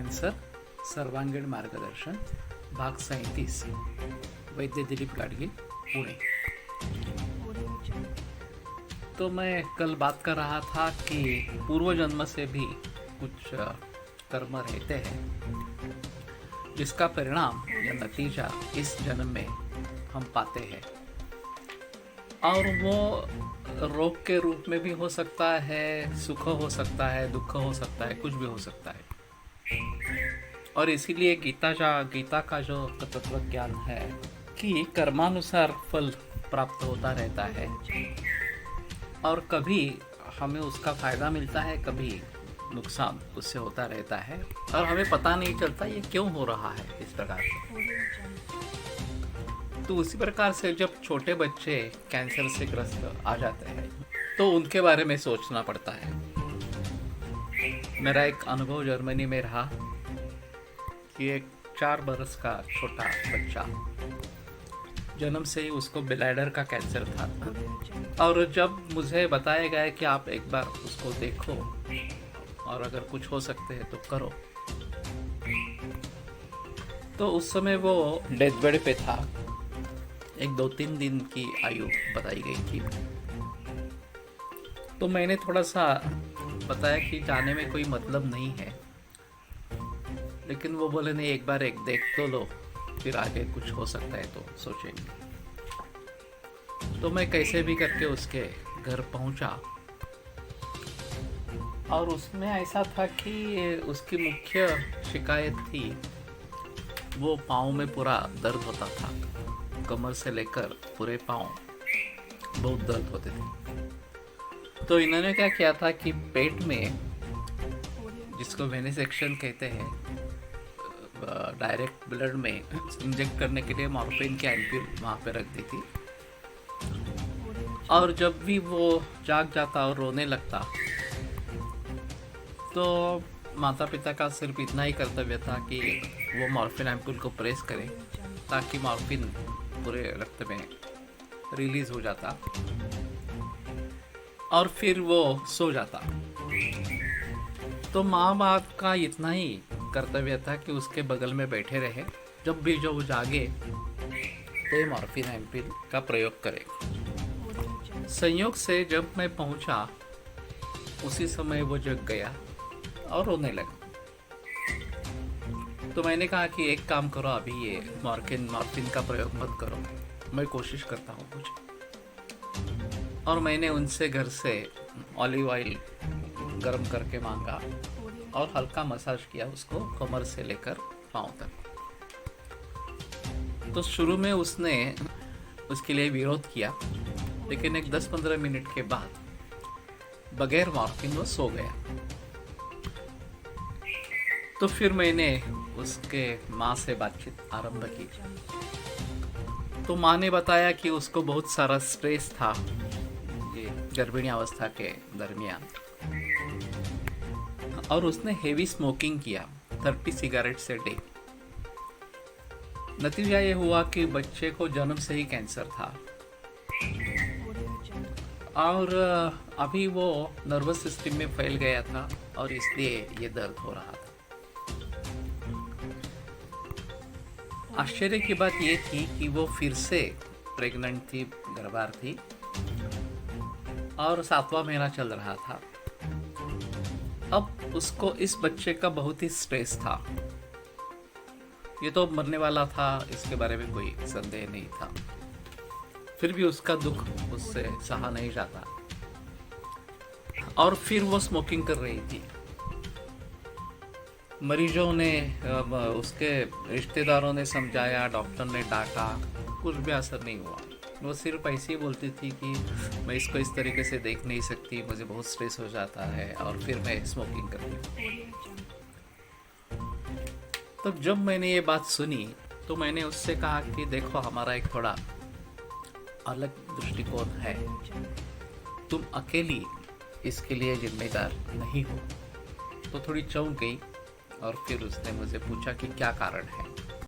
Cancer सर्वांगीण मार्गदर्शन भाग 37 वैद्य दिलीप गाडगीळ पुणे। तो मैं कल बात कर रहा था कि पूर्व जन्म से भी कुछ कर्म रहते हैं जिसका परिणाम या नतीजा इस जन्म में हम पाते हैं, और वो रोग के रूप में भी हो सकता है, सुख हो सकता है, दुख हो सकता है, कुछ भी हो सकता है। और इसीलिए गीता का जो तत्व ज्ञान है कि कर्मानुसार फल प्राप्त होता रहता है, और कभी हमें उसका फायदा मिलता है, कभी नुकसान उससे होता रहता है, और हमें पता नहीं चलता ये क्यों हो रहा है इस प्रकार से। तो उसी प्रकार से जब छोटे बच्चे कैंसर से ग्रस्त आ जाते हैं तो उनके बारे में सोचना पड़ता है। मेरा एक अनुभव जर्मनी में रहा कि एक 4 बरस का छोटा बच्चा, जन्म से ही उसको ब्लैडर का कैंसर था, और जब मुझे बताया गया कि आप एक बार उसको देखो और अगर कुछ हो सकते हैं तो करो, तो उस समय वो डेथ बेड पे था। एक 2-3 दिन की आयु बताई गई थी। तो मैंने थोड़ा सा बताया कि जाने में कोई मतलब नहीं है, लेकिन वो बोले नहीं, एक बार एक देख तो लो, फिर आगे कुछ हो सकता है तो सोचेंगे। तो मैं कैसे भी करके उसके घर पहुंचा, और उसमें ऐसा था कि उसकी मुख्य शिकायत थी, वो पाँव में पूरा दर्द होता था, कमर से लेकर पूरे पाँव बहुत दर्द होते थे। तो इन्होंने क्या किया था कि पेट में, जिसको वेनिसेक्शन कहते हैं, डायरेक्ट ब्लड में इंजेक्ट करने के लिए मॉर्फिन की एम्प्यूल वहाँ पे रख दी थी, और जब भी वो जाग जाता और रोने लगता तो माता पिता का सिर्फ इतना ही कर्तव्य था कि वो मॉर्फिन एम्प्यूल को प्रेस करें ताकि मॉर्फिन पूरे रक्त में रिलीज हो जाता, और फिर वो सो जाता। तो माँ बाप का इतना ही कर्तव्य था कि उसके बगल में बैठे रहे, जब भी जो वो जागे तो मॉर्फिन एम्प्यूल का प्रयोग करे। संयोग से जब मैं पहुंचा उसी समय वो जग गया और रोने लगा। तो मैंने कहा कि एक काम करो, अभी ये मॉर्फिन का प्रयोग मत करो, मैं कोशिश करता हूँ कुछ। और मैंने उनसे घर से ऑलिव ऑयल गर्म करके मांगा और हल्का मसाज किया उसको, कमर से लेकर पाँव तक। तो शुरू में उसने उसके लिए विरोध किया, लेकिन एक 10-15 मिनट के बाद बगैर मॉर्फिन वो सो गया। तो फिर मैंने उसके माँ से बातचीत आरंभ की। तो माँ ने बताया कि उसको बहुत सारा स्ट्रेस था ये गर्भिणी अवस्था के दरमियान, और उसने हेवी स्मोकिंग किया, 30 सिगरेट से डे। नतीजा ये हुआ कि बच्चे को जन्म से ही कैंसर था, और अभी वो नर्वस सिस्टम में फैल गया था, और इसलिए ये दर्द हो रहा था। आश्चर्य की बात ये थी कि वो फिर से प्रेग्नेंट थी, गर्भार थी, और 7वां महीना चल रहा था। अब उसको इस बच्चे का बहुत ही स्ट्रेस था। ये तो मरने वाला था, इसके बारे में कोई संदेह नहीं था, फिर भी उसका दुख उससे सहा नहीं जाता, और फिर वो स्मोकिंग कर रही थी। मरीजों ने, उसके रिश्तेदारों ने समझाया, डॉक्टर ने डांटा, कुछ भी असर नहीं हुआ। वो सिर्फ ऐसे ही बोलती थी कि मैं इसको इस तरीके से देख नहीं सकती, मुझे बहुत स्ट्रेस हो जाता है, और फिर मैं स्मोकिंग करती हूँ। तो जब मैंने ये बात सुनी तो मैंने उससे कहा कि देखो, हमारा एक थोड़ा अलग दृष्टिकोण है, तुम अकेली इसके लिए जिम्मेदार नहीं हो। तो थोड़ी चौंक गई, और फिर उसने मुझे पूछा कि क्या कारण है।